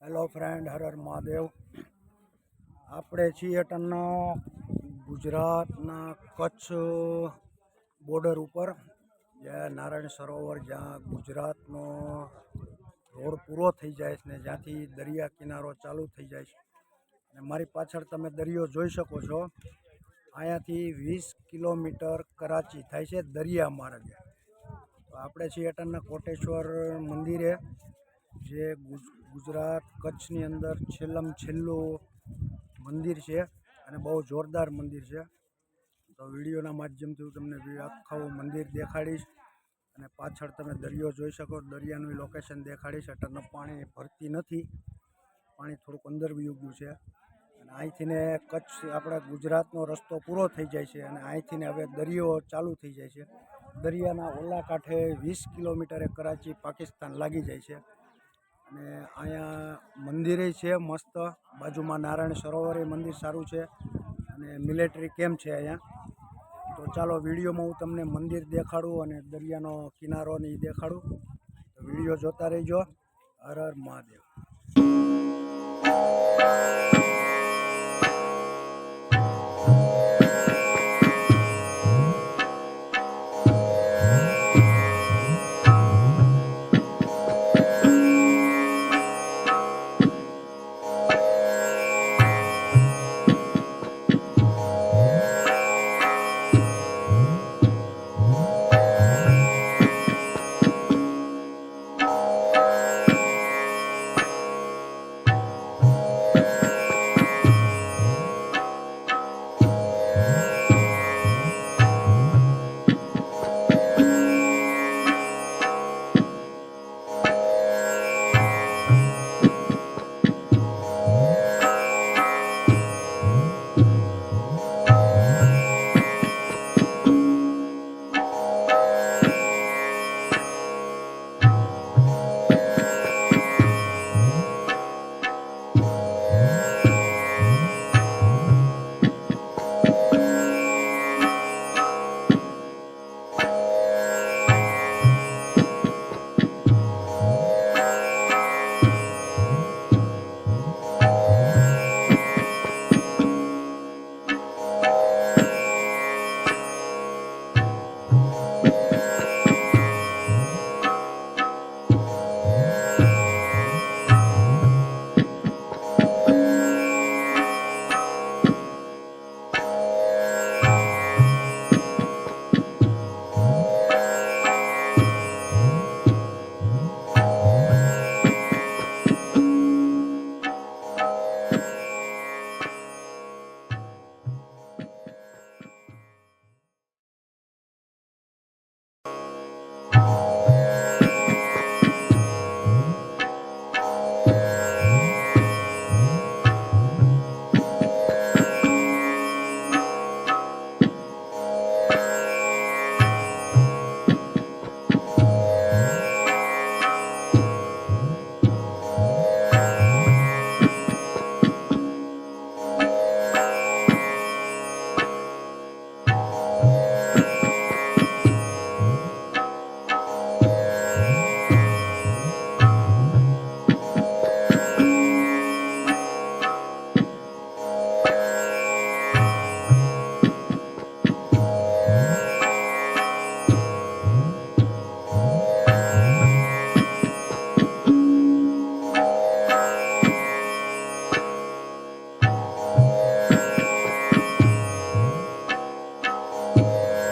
Hello friend, Har Har Mahadev. આપણે છીએ અટણના ગુજરાતના કચ્છ બોર્ડર ઉપર, જ્યાં નારાયણ સરોવર, જ્યાં ગુજરાતનો રોડ પૂરો થઈ જાય છે ને જ્યાંથી દરિયા કિનારો ચાલુ થઈ જાય છે. અને મારી પાછળ તમે દરિયો જોઈ શકો છો. અહીંયાથી 20 કિલોમીટર કરાચી થાય છે દરિયા માર્ગે. તો આપણે છીએ અટણના કોટેશ્વર મંદિરે, જે ગુજરાત કચ્છની અંદર છેલ્લું મંદિર છે અને બહુ જોરદાર મંદિર છે. તો વિડીયોના માધ્યમથી હું તમને આખું મંદિર દેખાડીશ અને પાછળ તમે દરિયો જોઈ શકો. દરિયાનું લોકેશન દેખાડીશ. અટણનું પાણી ભરતી નથી, પાણી થોડુંક અંદર વયું ગયું છે. અને અહીંથી ને કચ્છ આપણા ગુજરાતનો રસ્તો પૂરો થઈ જાય છે અને અહીંથી ને હવે દરિયો ચાલુ થઈ જાય છે. દરિયાના ઓલા કાંઠે 20 કિલોમીટરે કરાચી પાકિસ્તાન લાગી જાય છે. અને અહીંયા મંદિરે છે મસ્ત, બાજુમાં નારાયણ સરોવરે મંદિર સારું છે અને મિલિટરી કેમ્પ છે અહીંયા. તો ચાલો વિડીયોમાં હું તમને મંદિર દેખાડું અને દરિયાનો કિનારો ને એ દેખાડું. તો વિડીયો જોતા રહેજો. હર હર મહાદેવ.